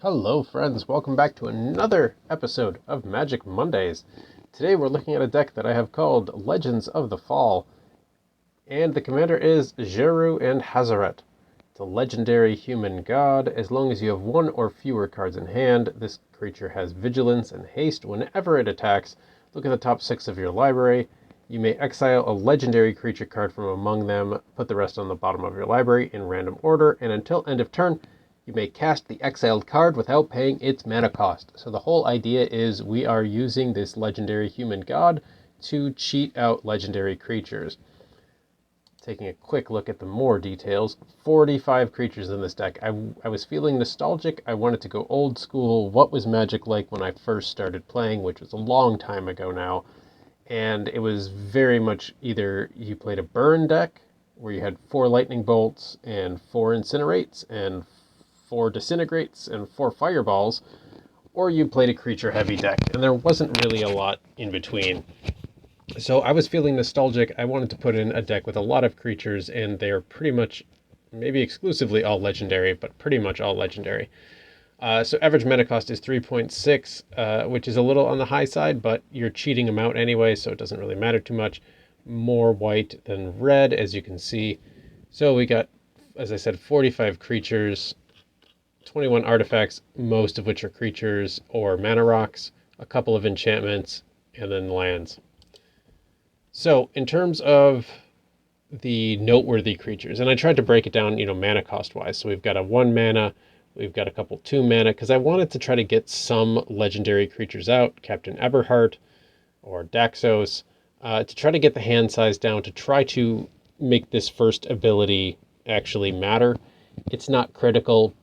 Hello friends, welcome back to another episode of Magic Mondays. Today we're looking at a deck that I have called Legends of the Fall, and the commander is Djeru and Hazoret. It's a legendary human god. As long as you have one or fewer cards in hand, this creature has vigilance and haste whenever it attacks. Look at the top 6 of your library. You may exile a legendary creature card from among them, put the rest on the bottom of your library in random order, and until end of turn, you may cast the exiled card without paying its mana cost. So the whole idea is we are using this legendary human god to cheat out legendary creatures. Taking a quick look at the more details, 45 creatures in this deck. I was feeling nostalgic. I wanted to go old school. What was Magic like when I first started playing, which was a long time ago now. And it was very much either you played a burn deck, where you had 4 lightning bolts and 4 incinerates and 4 disintegrates and 4 fireballs, or you played a creature heavy deck, and there wasn't really a lot in between. So I was feeling nostalgic. I wanted to put in a deck with a lot of creatures, and they're pretty much, maybe exclusively all legendary, but pretty much all legendary. So average mana cost is 3.6, which is a little on the high side, but you're cheating them out anyway, so it doesn't really matter too much. More white than red, as you can see. So we got, as I said, 45 creatures, 21 artifacts, most of which are creatures or mana rocks, a couple of enchantments, and then lands. So in terms of the noteworthy creatures, and I tried to break it down, mana cost wise. So we've got a 1 mana, we've got a couple 2 mana, because I wanted to try to get some legendary creatures out, Captain Eberhart or Daxos, to try to get the hand size down, to try to make this first ability actually matter. It's not critical,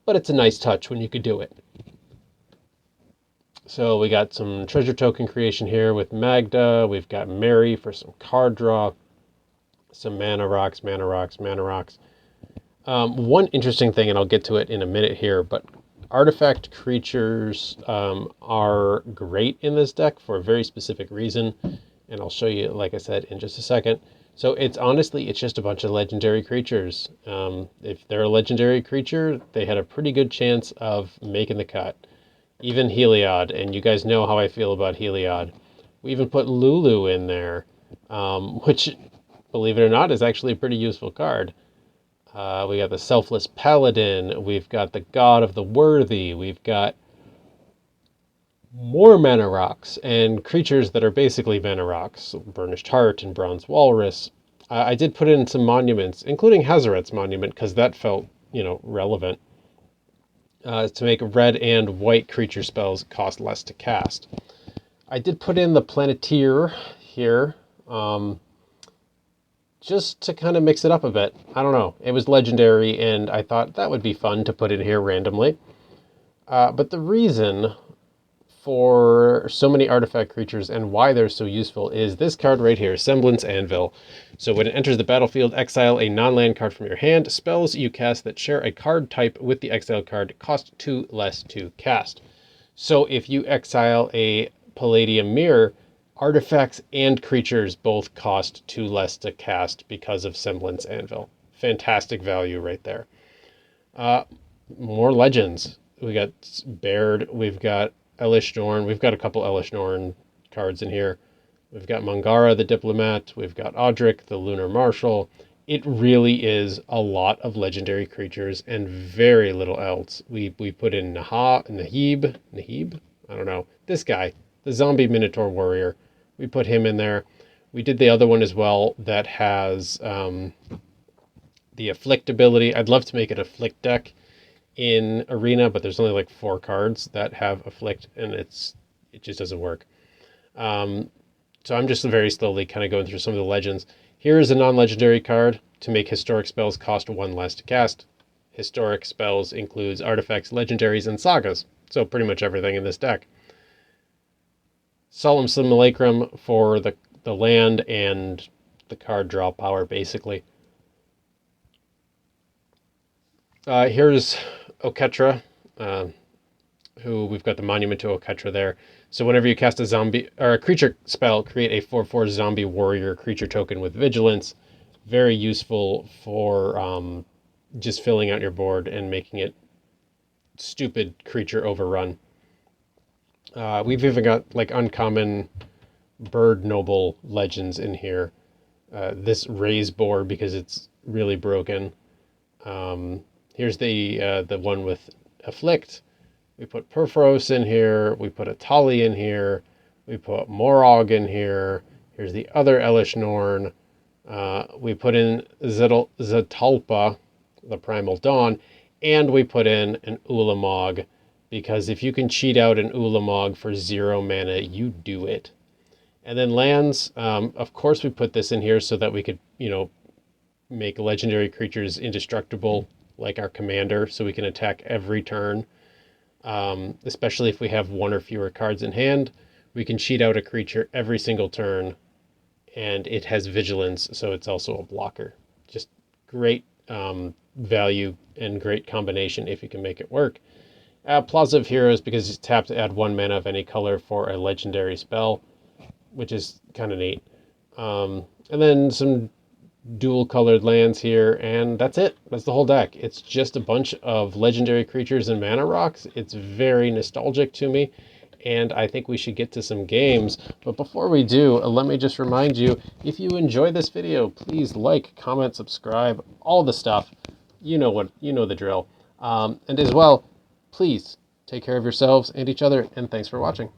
but it's a nice touch when you could do it. So we got some treasure token creation here with Magda. We've got Mary for some card draw, some mana rocks, mana rocks, mana rocks. One interesting thing, and I'll get to it in a minute here, but artifact creatures are great in this deck for a very specific reason, and I'll show you, like I said, in just a second. So it's just a bunch of legendary creatures. If they're a legendary creature, they had a pretty good chance of making the cut. Even Heliod, and you guys know how I feel about Heliod. We even put Lulu in there, which, believe it or not, is actually a pretty useful card. We got the Selfless Paladin, we've got the God of the Worthy, we've got more mana rocks and creatures that are basically mana rocks, Burnished Heart and Bronze Walrus. I did put in some monuments, including Hazoret's monument, because that felt, relevant. To make red and white creature spells cost less to cast. I did put in the Planeteer here, just to kind of mix it up a bit. I don't know. It was legendary, and I thought that would be fun to put in here randomly. But the reason for so many artifact creatures and why they're so useful is this card right here, Semblance Anvil. So when it enters the battlefield, exile a non-land card from your hand. Spells you cast that share a card type with the exiled card cost 2 less to cast. So if you exile a Palladium Mirror, artifacts and creatures both cost 2 less to cast because of Semblance Anvil. Fantastic value right there. More legends. We got Baird, we've got Elish Norn. We've got a couple Elish Norn cards in here. We've got Mangara, the Diplomat. We've got Audric, the Lunar Marshal. It really is a lot of legendary creatures and very little else. We put in Nahib? I don't know. This guy, the Zombie Minotaur Warrior. We put him in there. We did the other one as well that has the Afflict ability. I'd love to make it Afflict deck in Arena, but there's only like 4 cards that have Afflict, and it just doesn't work. So I'm just very slowly kind of going through some of the legends. Here is a non-legendary card to make historic spells cost 1 less to cast. Historic spells includes artifacts, legendaries, and sagas. So pretty much everything in this deck. Solemn Simulacrum for the land and the card draw power, basically. Here's Oketra, who we've got the monument to Oketra there. So whenever you cast a zombie or a creature spell, create a 4/4 zombie warrior creature token with vigilance. Very useful for just filling out your board and making it stupid creature overrun. We've even got like uncommon bird noble legends in here. This raise boar because it's really broken. Here's the one with afflict. We put Perforos in here. We put Atali in here. We put Morog in here. Here's the other Elish Norn. We put in Zetalpa, the Primal Dawn, and we put in an Ulamog, because if you can cheat out an Ulamog for 0 mana, you do it. And then lands, of course we put this in here so that we could, make legendary creatures indestructible, like our commander, so we can attack every turn. Especially if we have 1 or fewer cards in hand, we can cheat out a creature every single turn, and it has vigilance, so it's also a blocker. Just great value and great combination if you can make it work. Plaza of Heroes, because it's tapped to add 1 mana of any color for a legendary spell, which is kind of neat. And then some dual colored lands here, and that's it. That's the whole deck. It's just a bunch of legendary creatures and mana rocks. It's very nostalgic to me, and I think we should get to some games. But before we do, let me just remind you, if you enjoy this video, please like, comment, subscribe, all the stuff. You know the drill. And as well, please take care of yourselves and each other, and thanks for watching.